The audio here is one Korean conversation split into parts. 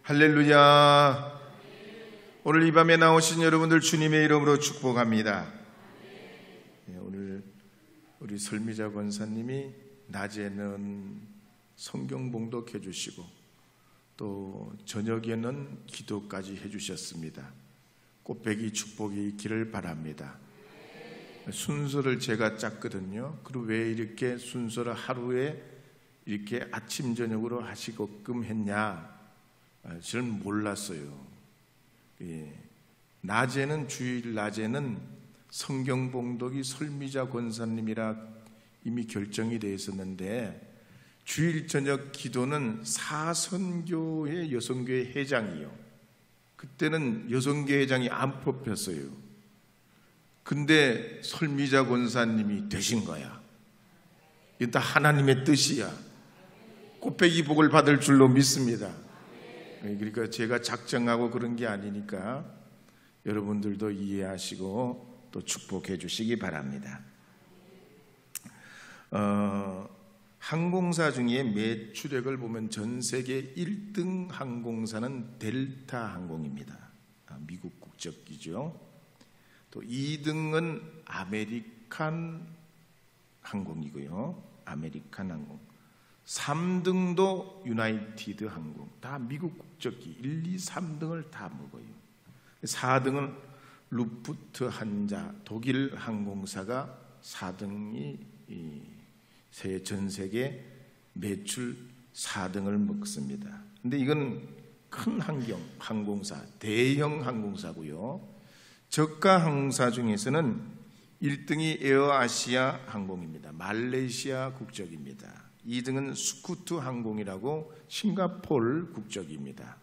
할렐루야. 오늘 이 밤에 나오신 여러분들 주님의 이름으로 축복합니다. 오늘 우리 설미자 권사님이 낮에는 성경 봉독해 주시고 또 저녁에는 기도까지 해주셨습니다. 꽃배기 축복이 있기를 바랍니다. 순서를 제가 짰거든요. 그리고 왜 이렇게 순서를 하루에 이렇게 아침 저녁으로 하시게끔 했냐, 저는 몰랐어요. 낮에는, 주일 낮에는 성경 봉독이 설미자 권사님이라 이미 결정이 되어 있었는데, 주일 저녁 기도는 사선교회 여성교회 회장이요, 그때는 여성교회 회장이 안 뽑혔어요. 근데 설미자 권사님이 되신 거야. 이게 다 하나님의 뜻이야. 꽃배기 복을 받을 줄로 믿습니다. 그러니까 제가 작정하고 그런 게 아니니까 여러분들도 이해하시고 또 축복해 주시기 바랍니다. 항공사 중에 매출액을 보면 전 세계 1등 항공사는 델타 항공입니다. 미국 국적이죠. 또 2등은 아메리칸 항공이고요. 아메리칸 항공. 3등도 유나이티드 항공. 다 미국 국적기. 1, 2, 3등을 다 먹어요. 4등은 루프트한자 독일 항공사가 4등이 전 세계 매출 4등을 먹습니다. 근데 이건 큰 항공사, 대형 항공사고요. 저가 항공사 중에서는 1등이 에어아시아 항공입니다. 말레이시아 국적입니다. 2등은 스쿠트 항공이라고 싱가포르 국적입니다.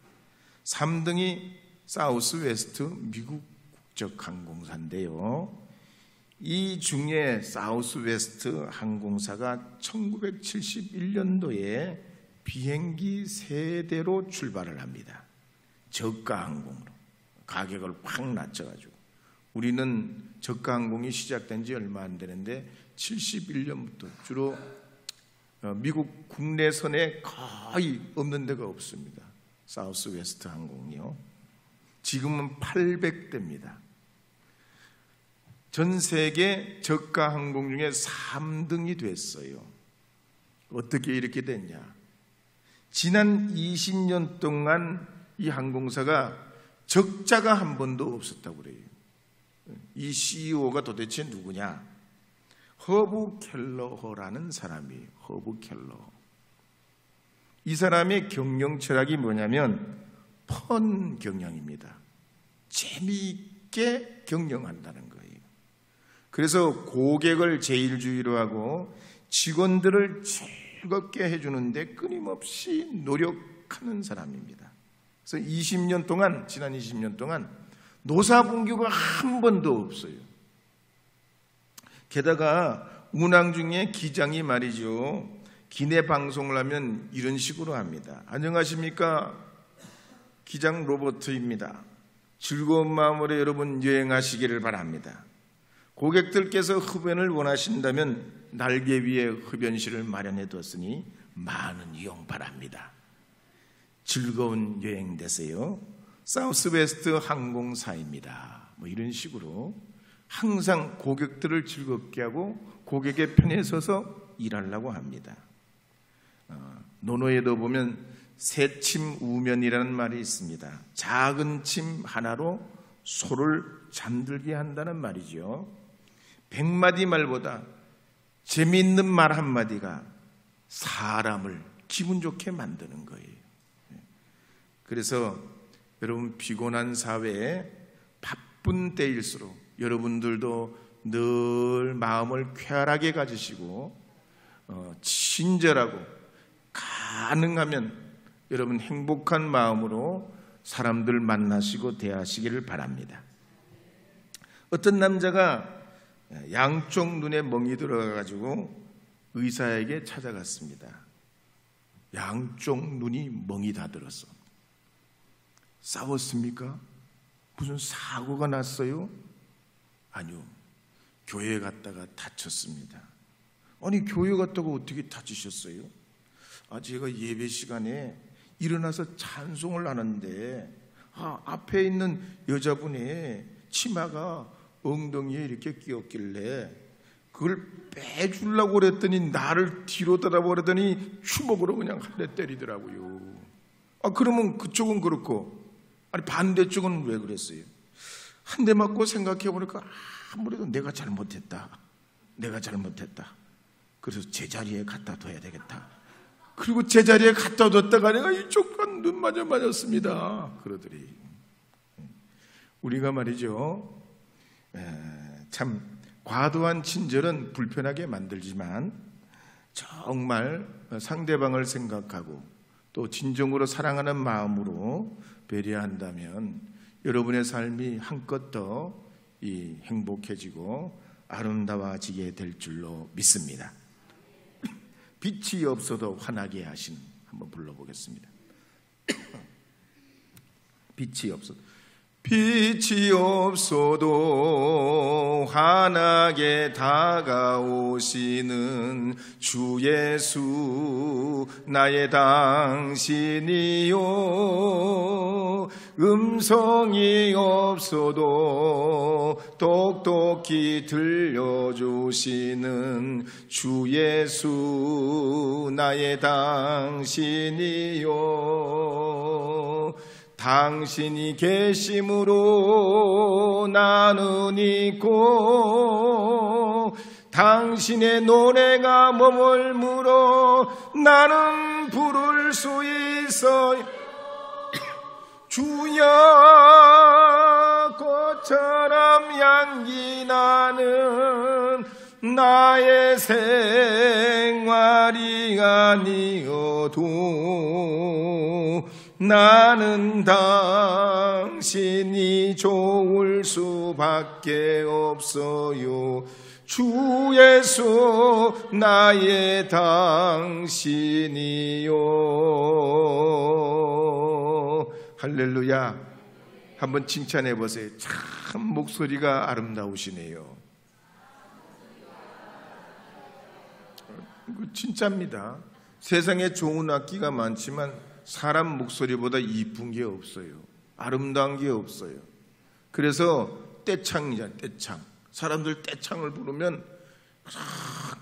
3등이 사우스웨스트 미국 국적 항공사인데요. 이 중에 사우스웨스트 항공사가 1971년도에 비행기 3대로 출발을 합니다. 저가 항공으로 가격을 확 낮춰가지고, 우리는 저가 항공이 시작된 지 얼마 안 되는데 71년부터 주로 미국 국내선에 거의 없는 데가 없습니다. 사우스웨스트 항공이요. 지금은 800대입니다. 전 세계 저가 항공 중에 3등이 됐어요. 어떻게 이렇게 됐냐? 지난 20년 동안 이 항공사가 적자가 한 번도 없었다고 그래요. 이 CEO가 도대체 누구냐? 허브 켈러허라는 사람이에요. 허브 켈러허. 이 사람의 경영 철학이 뭐냐면 펀 경영입니다. 재미있게 경영한다는 거예요. 그래서 고객을 제일주의로 하고 직원들을 즐겁게 해주는데 끊임없이 노력하는 사람입니다. 그래서 20년 동안, 지난 20년 동안 노사분규가 한 번도 없어요. 게다가 운항 중에 기장이 말이죠, 기내 방송을 하면 이런 식으로 합니다. 안녕하십니까? 기장 로버트입니다. 즐거운 마음으로 여러분 여행하시기를 바랍니다. 고객들께서 흡연을 원하신다면 날개 위에 흡연실을 마련해 뒀으니 많은 이용 바랍니다. 즐거운 여행 되세요. 사우스웨스트 항공사입니다. 뭐 이런 식으로 항상 고객들을 즐겁게 하고 고객의 편에 서서 일하려고 합니다. 논어에도 보면 새침 우면이라는 말이 있습니다. 작은 침 하나로 소를 잠들게 한다는 말이죠. 100마디 말보다 재미있는 말 한마디가 사람을 기분 좋게 만드는 거예요. 그래서 여러분, 피곤한 사회에 바쁜 때일수록 여러분들도 늘 마음을 쾌활하게 가지시고 친절하고 가능하면 여러분 행복한 마음으로 사람들 만나시고 대하시기를 바랍니다. 어떤 남자가 양쪽 눈에 멍이 들어가가지고 의사에게 찾아갔습니다. 양쪽 눈이 멍이 다 들었어. 싸웠습니까? 무슨 사고가 났어요? 아니요. 교회 갔다가 다쳤습니다. 아니, 교회 갔다가 어떻게 다치셨어요? 제가 예배 시간에 일어나서 찬송을 하는데 앞에 있는 여자분의 치마가 엉덩이에 이렇게 끼었길래 그걸 빼주려고 그랬더니 나를 뒤로 따라버리더니 주먹으로 그냥 한 대 때리더라고요. 그러면 그쪽은 그렇고 반대쪽은 왜 그랬어요? 한 대 맞고 생각해 보니까 아무래도 내가 잘못했다. 그래서 제자리에 갖다 둬야 되겠다. 그리고 제자리에 갖다 뒀다가 내가 이쪽과 눈 맞았습니다. 그러더리. 우리가 말이죠, 참 과도한 친절은 불편하게 만들지만 정말 상대방을 생각하고 또 진정으로 사랑하는 마음으로 배려한다면 여러분의 삶이 한껏 더 행복해지고 아름다워지게 될 줄로 믿습니다. 빛이 없어도 환하게 하신, 한번 불러보겠습니다. 빛이 없어도 환하게 다가오시는 주 예수 나의 당신이요, 음성이 없어도 똑똑히 들려주시는 주 예수 나의 당신이요, 당신이 계심으로 나는 있고 당신의 노래가 머물므로 나는 부를 수 있어요. 주여 꽃처럼 향기 나는 나의 생활이 아니어도 나는 당신이 좋을 수밖에 없어요. 주 예수 나의 당신이요. 할렐루야. 한번 칭찬해 보세요. 참 목소리가 아름다우시네요. 진짜입니다. 세상에 좋은 악기가 많지만 사람 목소리보다 이쁜 게 없어요. 아름다운 게 없어요. 그래서 떼창이잖아요. 떼창. 사람들 떼창을 부르면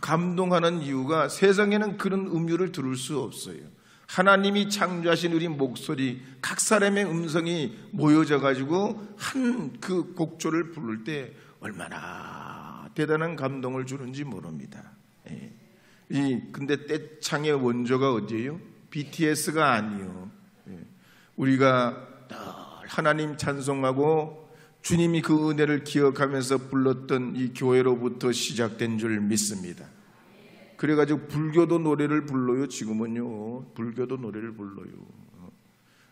감동하는 이유가 세상에는 그런 음유를 들을 수 없어요. 하나님이 창조하신 우리 목소리, 각 사람의 음성이 모여져 가지고 한 그 곡조를 부를 때 얼마나 대단한 감동을 주는지 모릅니다. 근데 떼창의 원조가 어디예요? BTS가 아니요. 우리가 하나님 찬송하고 주님이 그 은혜를 기억하면서 불렀던 이 교회로부터 시작된 줄 믿습니다. 그래가지고 불교도 노래를 불러요. 지금은요, 불교도 노래를 불러요.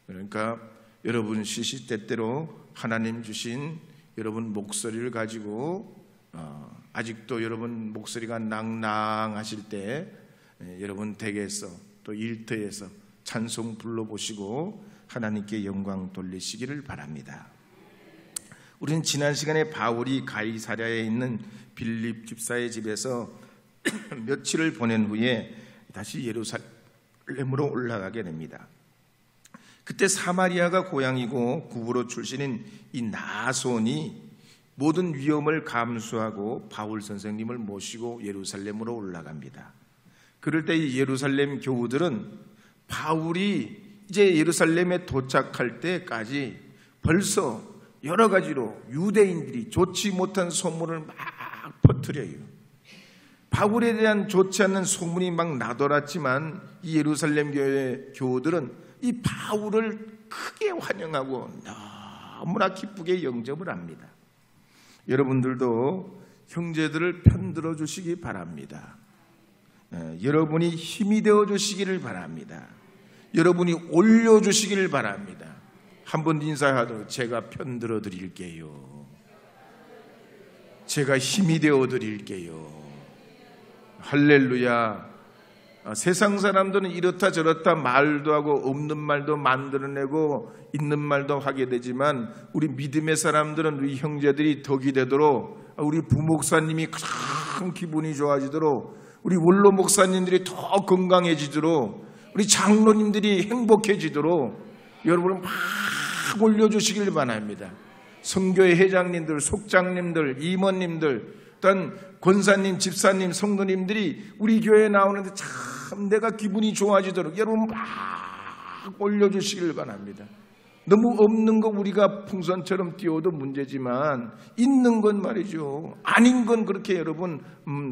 그러니까 여러분 시시때때로 하나님 주신 여러분 목소리를 가지고 아직도 여러분 목소리가 낭낭하실 때 여러분 댁에서 또 일터에서 찬송 불러보시고 하나님께 영광 돌리시기를 바랍니다. 우리는 지난 시간에 바울이 가이사랴에 있는 빌립 집사의 집에서 며칠을 보낸 후에 다시 예루살렘으로 올라가게 됩니다. 그때 사마리아가 고향이고 구브로 출신인 이 나손이 모든 위험을 감수하고 바울 선생님을 모시고 예루살렘으로 올라갑니다. 그럴 때 이 예루살렘 교우들은 바울이 이제 예루살렘에 도착할 때까지 벌써 여러 가지로 유대인들이 좋지 못한 소문을 막 퍼뜨려요. 바울에 대한 좋지 않는 소문이 막 나돌았지만 이 예루살렘 교회 교우들은 이 바울을 크게 환영하고 너무나 기쁘게 영접을 합니다. 여러분들도 형제들을 편들어 주시기 바랍니다. 여러분이 힘이 되어 주시기를 바랍니다. 여러분이 올려주시기를 바랍니다. 한번 인사하도 제가 편들어 드릴게요. 제가 힘이 되어 드릴게요. 할렐루야. 세상 사람들은 이렇다 저렇다 말도 하고 없는 말도 만들어내고 있는 말도 하게 되지만 우리 믿음의 사람들은 우리 형제들이 덕이 되도록, 우리 부목사님이 큰 기분이 좋아지도록, 우리 원로 목사님들이 더 건강해지도록, 우리 장로님들이 행복해지도록 여러분은 막 올려주시길 바랍니다. 선교회 회장님들, 속장님들, 임원님들, 또한 권사님, 집사님, 성도님들이 우리 교회에 나오는데 참 내가 기분이 좋아지도록 여러분 막 올려주시길 바랍니다. 너무 없는 거 우리가 풍선처럼 띄워도 문제지만 있는 건 말이죠. 아닌 건 그렇게 여러분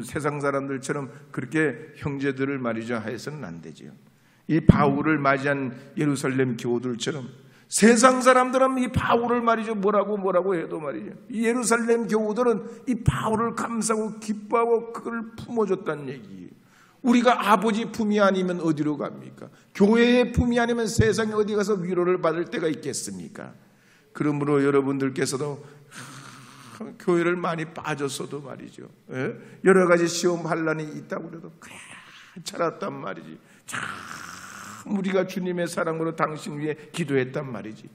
세상 사람들처럼 그렇게 형제들을 말이죠 해서는 안 되죠. 이 바울을 맞이한 예루살렘 교우들처럼 세상 사람들은 이 바울을 말이죠 뭐라고 해도 말이죠 이 예루살렘 교우들은 이 바울을 감사하고 기뻐하고 그걸 품어줬다는 얘기예요. 우리가 아버지 품이 아니면 어디로 갑니까? 교회의 품이 아니면 세상에 어디 가서 위로를 받을 때가 있겠습니까? 그러므로 여러분들께서도 교회를 많이 빠졌어도 말이죠, 여러 가지 시험 환난이 있다고 그래도 괜찮았단 말이지. 참 우리가 주님의 사랑으로 당신 위해 기도했단 말이지.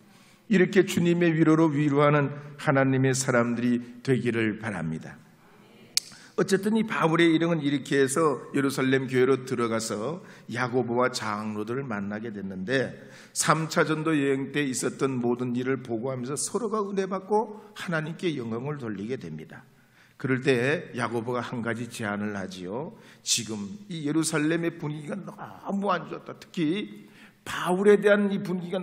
이렇게 주님의 위로로 위로하는 하나님의 사람들이 되기를 바랍니다. 어쨌든 이 바울의 일행은 이렇게 해서 예루살렘 교회로 들어가서 야고보와 장로들을 만나게 됐는데 3차 전도 여행 때 있었던 모든 일을 보고하면서 서로가 은혜 받고 하나님께 영광을 돌리게 됩니다. 그럴 때 야고보가 한 가지 제안을 하지요. 지금 이 예루살렘의 분위기가 너무 안 좋았다. 특히 바울에 대한 이 분위기가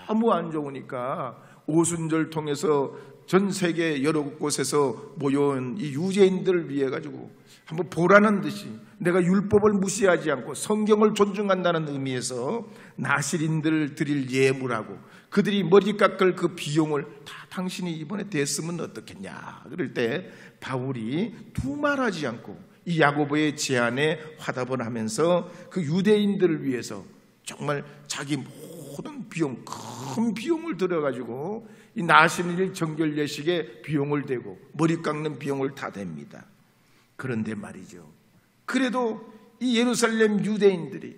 너무 안 좋으니까 오순절 통해서 전 세계 여러 곳에서 모여온 이 유대인들을 위해 가지고 한번 보라는 듯이 내가 율법을 무시하지 않고 성경을 존중한다는 의미에서 나실인들을 드릴 예물하고 그들이 머리 깎을 그 비용을 다 당신이 이번에 댔으면 어떻겠냐. 그럴 때 바울이 두말하지 않고 이 야고보의 제안에 화답을 하면서 그 유대인들을 위해서 정말 자기 모든 비용, 큰 비용을 들여가지고 이 나신일 정결 예식에 비용을 대고 머리 깎는 비용을 다 댑니다. 그런데 말이죠, 그래도 이 예루살렘 유대인들이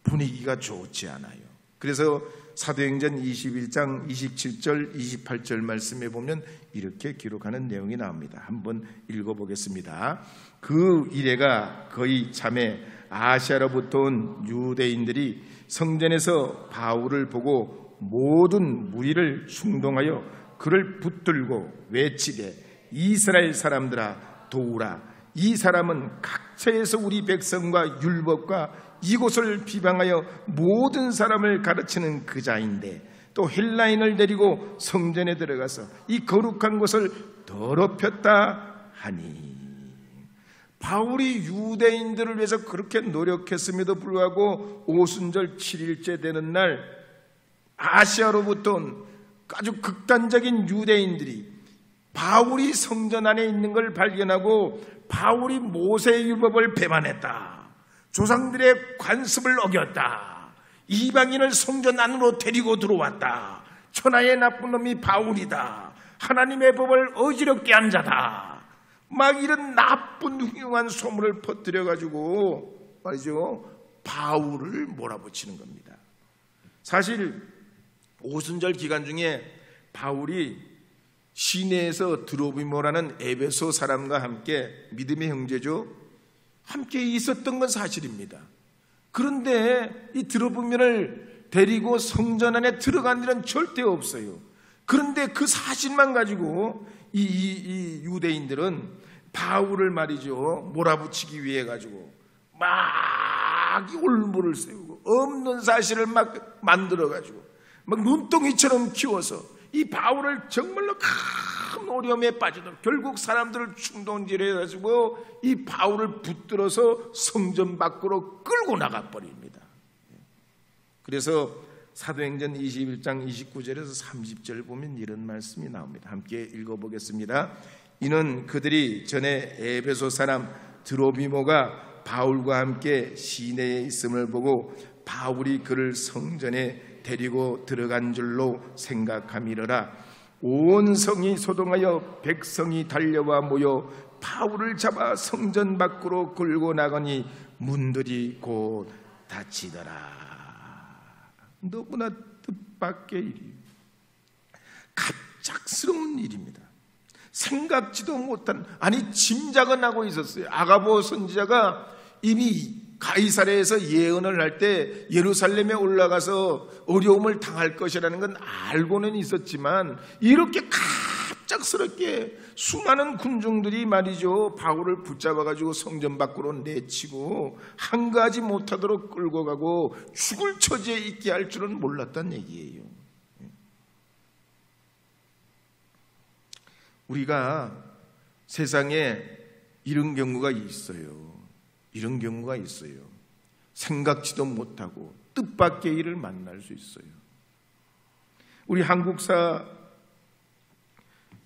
분위기가 좋지 않아요. 그래서 사도행전 21장 27절 28절 말씀에 보면 이렇게 기록하는 내용이 나옵니다. 한번 읽어보겠습니다. 그 이래가 거의 참에 아시아로부터 온 유대인들이 성전에서 바울을 보고 모든 무리를 충동하여 그를 붙들고 외치되 이스라엘 사람들아 도우라. 이 사람은 각처에서 우리 백성과 율법과 이곳을 비방하여 모든 사람을 가르치는 그 자인데 또 헬라인을 데리고 성전에 들어가서 이 거룩한 곳을 더럽혔다 하니. 바울이 유대인들을 위해서 그렇게 노력했음에도 불구하고 오순절 7일째 되는 날 아시아로부터 온 아주 극단적인 유대인들이 바울이 성전 안에 있는 걸 발견하고 바울이 모세의 율법을 배반했다, 조상들의 관습을 어겼다, 이방인을 성전 안으로 데리고 들어왔다, 천하의 나쁜 놈이 바울이다, 하나님의 법을 어지럽게 한 자다, 막 이런 나쁜 흉흉한 소문을 퍼뜨려가지고 말이죠 바울을 몰아붙이는 겁니다. 사실 오순절 기간 중에 바울이 시내에서 드로비모라는 에베소 사람과 함께 믿음의 형제죠, 함께 있었던 건 사실입니다. 그런데 이 드로비모를 데리고 성전 안에 들어간 일은 절대 없어요. 그런데 그 사실만 가지고 이 유대인들은 바울을 말이죠 몰아붙이기 위해 가지고 막 올무를 세우고 없는 사실을 막 만들어 가지고 막 눈덩이처럼 키워서 이 바울을 정말로 큰 어려움에 빠지도록 결국 사람들을 충동질해 가지고 이 바울을 붙들어서 성전 밖으로 끌고 나가 버립니다. 그래서 사도행전 21장 29절에서 30절 보면 이런 말씀이 나옵니다. 함께 읽어보겠습니다. 이는 그들이 전에 에베소 사람 드로비모가 바울과 함께 시내에 있음을 보고 바울이 그를 성전에 데리고 들어간 줄로 생각함이러라. 온 성이 소동하여 백성이 달려와 모여 바울을 잡아 성전 밖으로 끌고 나가니 문들이 곧 닫히더라. 너무나 뜻밖의 일이에요. 갑작스러운 일입니다. 생각지도 못한, 아니 짐작은 하고 있었어요. 아가보 선지자가 이미 가이사랴에서 예언을 할 때 예루살렘에 올라가서 어려움을 당할 것이라는 건 알고는 있었지만 이렇게 갑작스럽게 수많은 군중들이 말이죠, 바울을 붙잡아가지고 성전 밖으로 내치고 한가하지 못하도록 끌고 가고 죽을 처지에 있게 할 줄은 몰랐단 얘기예요. 우리가 세상에 이런 경우가 있어요. 이런 경우가 있어요. 생각지도 못하고 뜻밖의 일을 만날 수 있어요. 우리 한국사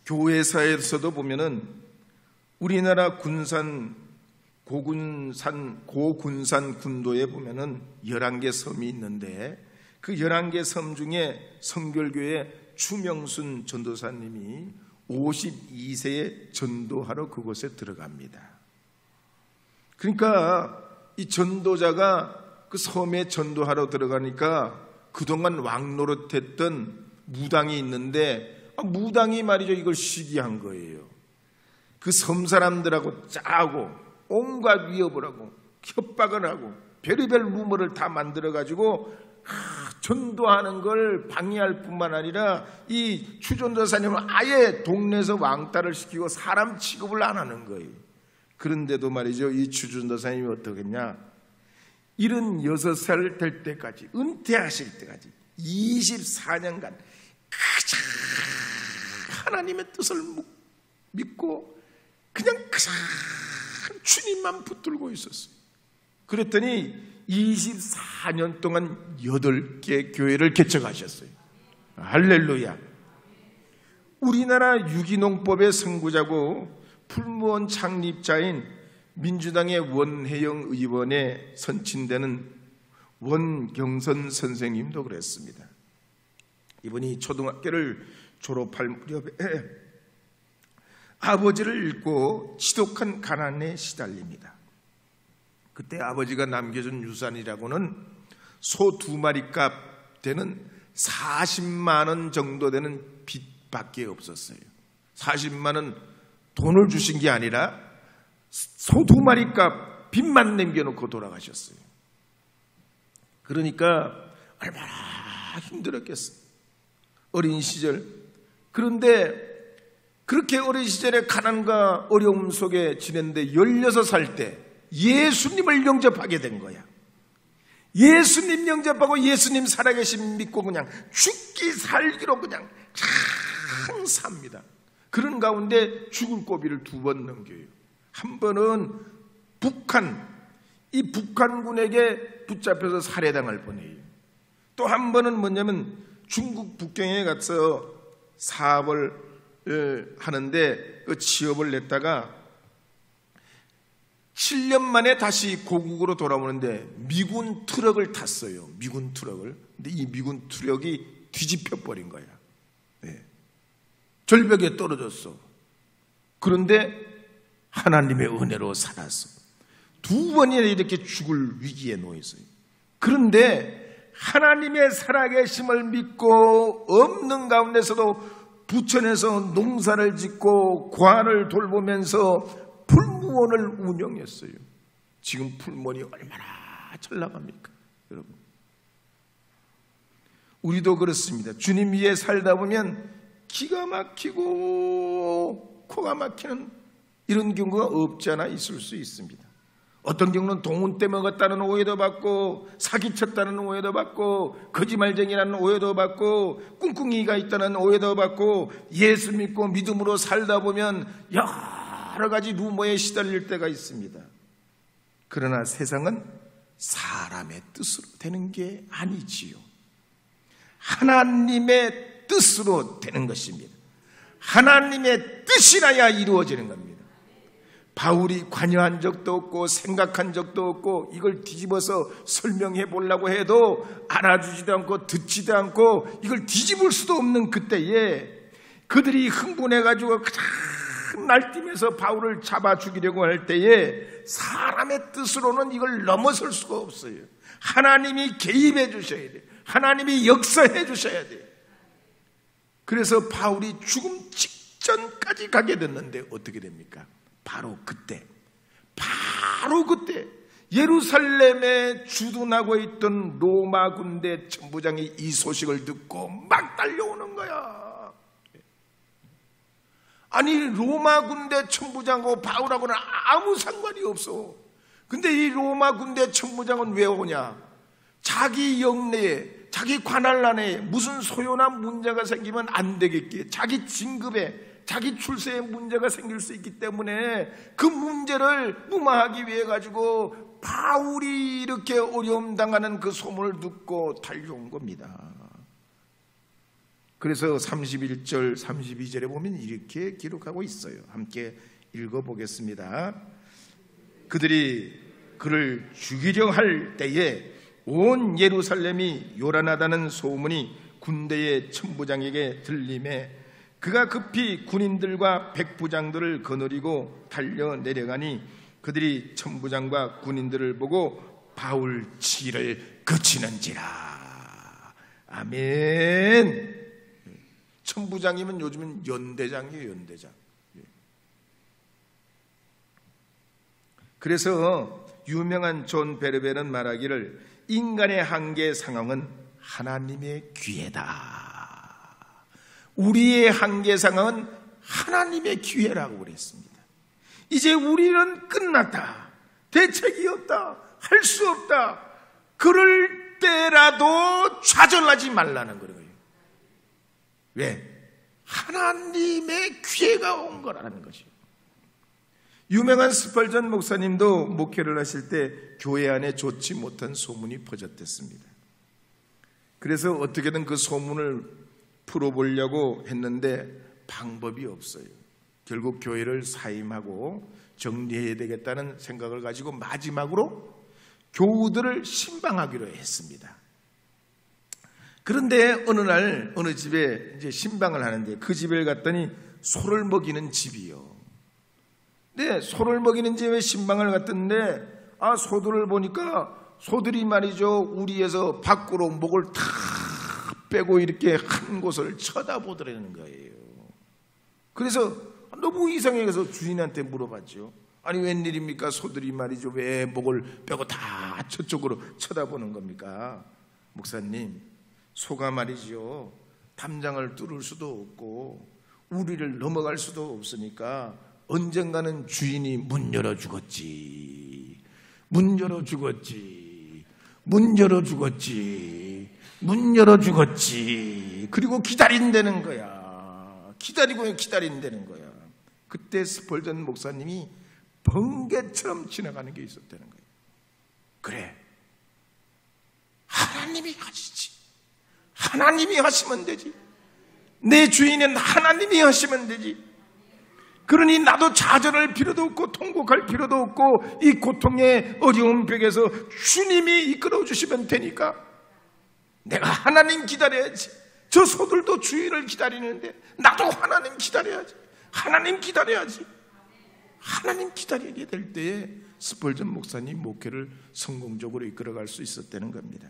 교회사에서도 보면은 우리나라 고군산 군도에 보면은 11개 섬이 있는데 그 11개 섬 중에 성결교회 추명순 전도사님이 52세에 전도하러 그곳에 들어갑니다. 그러니까 이 전도자가 그 섬에 전도하러 들어가니까 그동안 왕노릇했던 무당이 있는데 무당이 말이죠, 이걸 시기한 거예요. 그 섬 사람들하고 짜고 온갖 위협을 하고 협박을 하고 별의별 루머를 다 만들어가지고 전도하는 걸 방해할 뿐만 아니라 이 추전도사님을 아예 동네에서 왕따를 시키고 사람 취급을 안 하는 거예요. 그런데도 말이죠, 이 추전도사님이 어떻게 했냐, 76살 될 때까지, 은퇴하실 때까지 24년간 그저 하나님의 뜻을 믿고 그냥 그저 주님만 붙들고 있었어요. 그랬더니 24년 동안 8개 교회를 개척하셨어요. 할렐루야. 우리나라 유기농법의 선구자고 풀무원 창립자인 민주당의 원혜영 의원에 선친되는 원경선 선생님도 그랬습니다. 이분이 초등학교를 졸업할 무렵에 아버지를 잃고 지독한 가난에 시달립니다. 그때 아버지가 남겨준 유산이라고는 소 2마리 값 되는 40만 원 정도 되는 빚밖에 없었어요. 40만 원 돈을 주신 게 아니라 소 2마리 값 빚만 남겨놓고 돌아가셨어요. 그러니까 얼마나 힘들었겠어요, 어린 시절. 그런데 그렇게 어린 시절에 가난과 어려움 속에 지냈는데 16살 때 예수님을 영접하게 된 거야. 예수님 영접하고 예수님 살아계신 믿고 그냥 죽기 살기로 그냥 참 삽니다. 그런 가운데 죽을 고비를 2번 넘겨요. 한 번은 이 북한군에게 붙잡혀서 살해당할 뻔해요. 또 한 번은 뭐냐면 중국 북경에 가서 사업을 하는데 그 취업을 냈다가 7년 만에 다시 고국으로 돌아오는데 미군 트럭을 탔어요. 미군 트럭을. 근데 이 미군 트럭이 뒤집혀 버린 거야. 네. 절벽에 떨어졌어. 그런데 하나님의 은혜로 살았어. 2번이나 이렇게 죽을 위기에 놓였어요. 그런데 하나님의 살아계심을 믿고 없는 가운데서도 부천에서 농사를 짓고 관을 돌보면서 풀무원을 운영했어요. 지금 풀무원이 얼마나 잘 나갑니까, 여러분? 우리도 그렇습니다. 주님 위에 살다 보면 기가 막히고 코가 막히는 이런 경우가 없지 않아 있을 수 있습니다. 어떤 경우는 돈을 떼먹었다는 오해도 받고, 사기쳤다는 오해도 받고, 거짓말쟁이라는 오해도 받고, 꿍꿍이가 있다는 오해도 받고, 예수 믿고 믿음으로 살다 보면 여러 가지 루머에 시달릴 때가 있습니다. 그러나 세상은 사람의 뜻으로 되는 게 아니지요. 하나님의 뜻으로 되는 것입니다. 하나님의 뜻이라야 이루어지는 겁니다. 바울이 관여한 적도 없고 생각한 적도 없고 이걸 뒤집어서 설명해 보려고 해도 알아주지도 않고 듣지도 않고 이걸 뒤집을 수도 없는 그때에 그들이 흥분해가지고 그냥 날뛰면서 바울을 잡아 죽이려고 할 때에 사람의 뜻으로는 이걸 넘어설 수가 없어요. 하나님이 개입해 주셔야 돼요. 하나님이 역사해 주셔야 돼요. 그래서 바울이 죽음 직전까지 가게 됐는데 어떻게 됩니까? 바로 그때 예루살렘에 주둔하고 있던 로마 군대 천부장이 이 소식을 듣고 막 달려오는 거야. 아니, 로마 군대 천부장하고 바울하고는 아무 상관이 없어. 근데 이 로마 군대 천부장은 왜 오냐? 자기 영내에, 자기 관할 안에 무슨 소요나 문제가 생기면 안 되겠기에, 자기 진급에, 자기 출세에 문제가 생길 수 있기 때문에 그 문제를 무마하기 위해 가지고 바울이 이렇게 어려움 당하는 그 소문을 듣고 달려온 겁니다. 그래서 31절, 32절에 보면 이렇게 기록하고 있어요. 함께 읽어보겠습니다. 그들이 그를 죽이려 할 때에 온 예루살렘이 요란하다는 소문이 군대의 천부장에게 들림에 그가 급히 군인들과 백부장들을 거느리고 달려 내려가니 그들이 천부장과 군인들을 보고 바울 치기를 그치는지라. 아멘. 천부장이면 요즘은 연대장이에요, 연대장. 그래서 유명한 존 베르베는 말하기를 인간의 한계 상황은 하나님의 기회다. 우리의 한계 상황은 하나님의 기회라고 그랬습니다. 이제 우리는 끝났다. 대책이 없다. 할 수 없다. 그럴 때라도 좌절하지 말라는 거예요. 왜? 하나님의 기회가 온 거라는 것이요. 유명한 스펄전 목사님도 목회를 하실 때 교회 안에 좋지 못한 소문이 퍼졌댔습니다. 그래서 어떻게든 그 소문을 풀어보려고 했는데 방법이 없어요. 결국 교회를 사임하고 정리해야 되겠다는 생각을 가지고 마지막으로 교우들을 신방하기로 했습니다. 그런데 어느 날 어느 집에 이제 신방을 하는데 그 집에 갔더니 소를 먹이는 집이요. 네, 소를 먹이는 집에 신방을 갔던데 소들을 보니까 소들이 말이죠, 우리에서 밖으로 목을 탁 빼고 이렇게 한 곳을 쳐다보더라는 거예요. 그래서 너무 이상해서 주인한테 물어봤죠. 아니, 웬일입니까? 소들이 말이죠, 왜 목을 빼고 다 저쪽으로 쳐다보는 겁니까? 목사님, 소가 말이죠, 담장을 뚫을 수도 없고 우리를 넘어갈 수도 없으니까 언젠가는 주인이 문 열어주겠지, 문 열어주겠지, 문 열어주겠지, 문 열어주겠지. 그리고 기다린다는 거야. 기다린다는 거야. 그때 스펄전 목사님이 번개처럼 지나가는 게 있었다는 거예요. 그래, 하나님이 하시지. 하나님이 하시면 되지. 내 주인은 하나님이 하시면 되지. 그러니 나도 좌절할 필요도 없고 통곡할 필요도 없고 이 고통의 어려운 벽에서 주님이 이끌어 주시면 되니까 내가 하나님 기다려야지. 저 소들도 주인을 기다리는데 나도 하나님 기다려야지. 하나님 기다려야지. 하나님 기다리게 될 때에 스펄전 목사님 목회를 성공적으로 이끌어갈 수 있었다는 겁니다.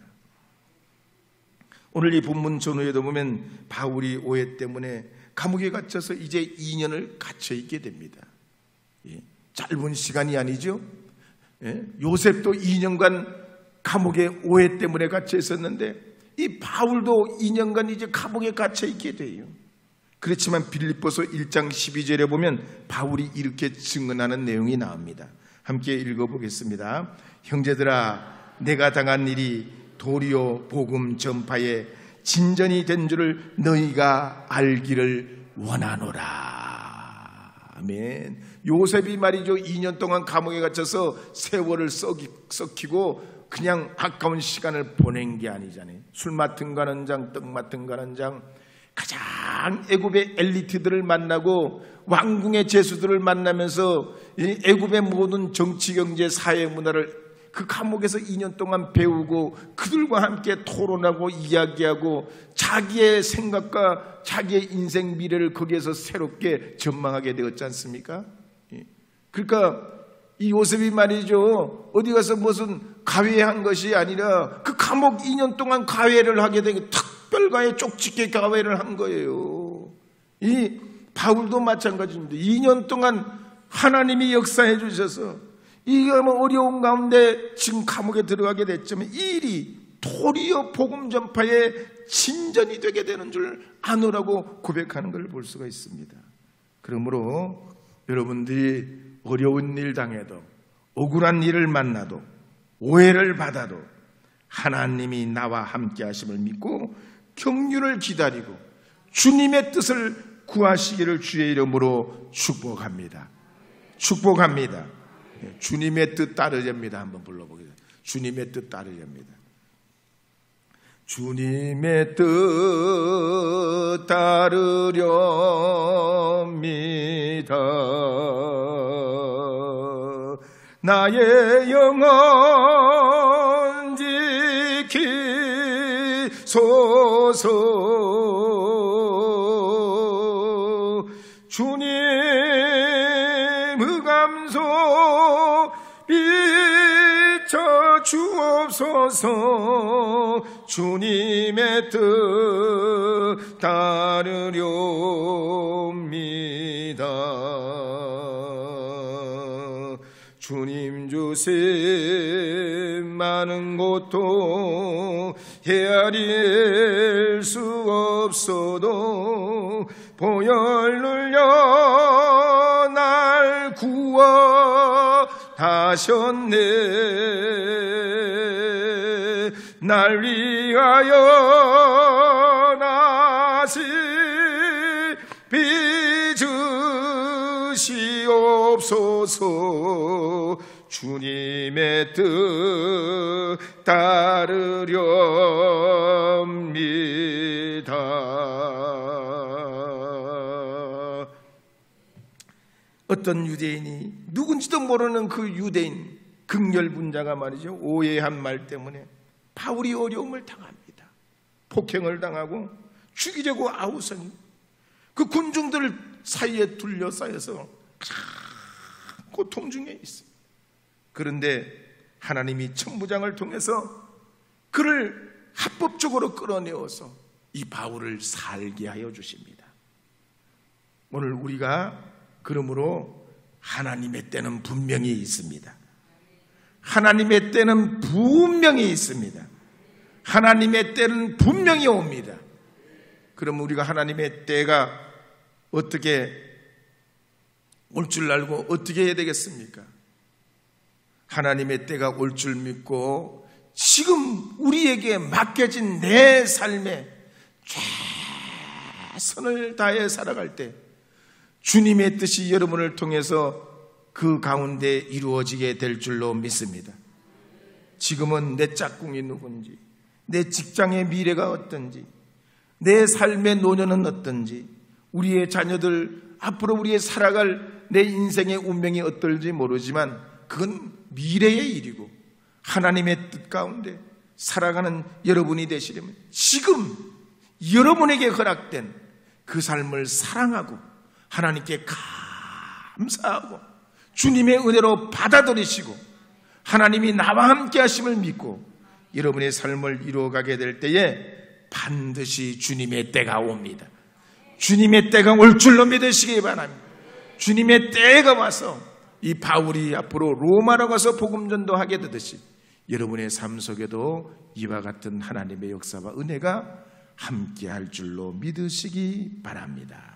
오늘 이 본문 전후에도 보면 바울이 오해 때문에 감옥에 갇혀서 이제 2년을 갇혀 있게 됩니다. 짧은 시간이 아니죠. 요셉도 2년간 감옥에 오해 때문에 갇혀 있었는데 이 바울도 2년간 이제 감옥에 갇혀 있게 돼요. 그렇지만 빌립보서 1장 12절에 보면 바울이 이렇게 증언하는 내용이 나옵니다. 함께 읽어보겠습니다. 형제들아, 내가 당한 일이 도리어 복음 전파에 진전이 된 줄을 너희가 알기를 원하노라. 아멘. 요셉이 말이죠, 2년 동안 감옥에 갇혀서 세월을 썩히고 그냥 아까운 시간을 보낸 게 아니잖아요. 술 맡은 가는 장, 떡 맡은 가는 장, 가장 애굽의 엘리트들을 만나고 왕궁의 제수들을 만나면서 애굽의 모든 정치, 경제, 사회 문화를 그 감옥에서 2년 동안 배우고 그들과 함께 토론하고 이야기하고 자기의 생각과 자기의 인생 미래를 거기에서 새롭게 전망하게 되었지 않습니까? 그러니까 이 요셉이 말이죠, 어디 가서 무슨 가회한 것이 아니라 그 감옥 2년 동안 가회를 하게 되고 특별가에 쪽집게 가회를 한 거예요. 이 바울도 마찬가지입니다. 2년 동안 하나님이 역사해 주셔서 이게 뭐 어려운 가운데 지금 감옥에 들어가게 됐지만 이 일이 도리어 복음 전파의 진전이 되게 되는 줄 아노라고 고백하는 걸 볼 수가 있습니다. 그러므로 여러분들이 어려운 일 당해도 억울한 일을 만나도 오해를 받아도 하나님이 나와 함께 하심을 믿고 경륜을 기다리고 주님의 뜻을 구하시기를 주의 이름으로 축복합니다. 축복합니다. 주님의 뜻 따르렵니다. 한번 불러보겠습니다. 주님의 뜻 따르렵니다. 주님의 뜻 따르렵니다. 나의 영혼 지키소서. 주님 흑암소 비춰 주옵소서. 주님의 뜻 따르렵니다. 주님 주신 많은 고통 헤아릴 수 없어도 보혈 눌려 날 구원하셨네. 날 위하여 나시 빚으시옵소서. 주님의 뜻 따르렵니다. 어떤 유대인이 누군지도 모르는 그 유대인 극렬분자가 말이죠, 오해한 말 때문에 바울이 어려움을 당합니다. 폭행을 당하고 죽이려고 아우성이 그 군중들 사이에 둘러싸여서 고통 중에 있습니다. 그런데 하나님이 천부장을 통해서 그를 합법적으로 끌어내어서 이 바울을 살게 하여 주십니다. 오늘 우리가 그러므로 하나님의 때는 분명히 있습니다. 하나님의 때는 분명히 있습니다. 하나님의 때는 분명히 옵니다. 그럼 우리가 하나님의 때가 어떻게 올 줄 알고 어떻게 해야 되겠습니까? 하나님의 때가 올 줄 믿고 지금 우리에게 맡겨진 내 삶에 최선을 다해 살아갈 때 주님의 뜻이 여러분을 통해서 그 가운데 이루어지게 될 줄로 믿습니다. 지금은 내 짝꿍이 누군지, 내 직장의 미래가 어떤지, 내 삶의 노년은 어떤지, 우리의 자녀들 앞으로 우리의 살아갈 내 인생의 운명이 어떨지 모르지만 그건 미래의 일이고 하나님의 뜻 가운데 살아가는 여러분이 되시려면 지금 여러분에게 허락된 그 삶을 사랑하고 하나님께 감사하고 주님의 은혜로 받아들이시고 하나님이 나와 함께 하심을 믿고 여러분의 삶을 이루어가게 될 때에 반드시 주님의 때가 옵니다. 주님의 때가 올 줄로 믿으시기 바랍니다. 주님의 때가 와서 이 바울이 앞으로 로마로 가서 복음 전도하게 되듯이 여러분의 삶 속에도 이와 같은 하나님의 역사와 은혜가 함께할 줄로 믿으시기 바랍니다.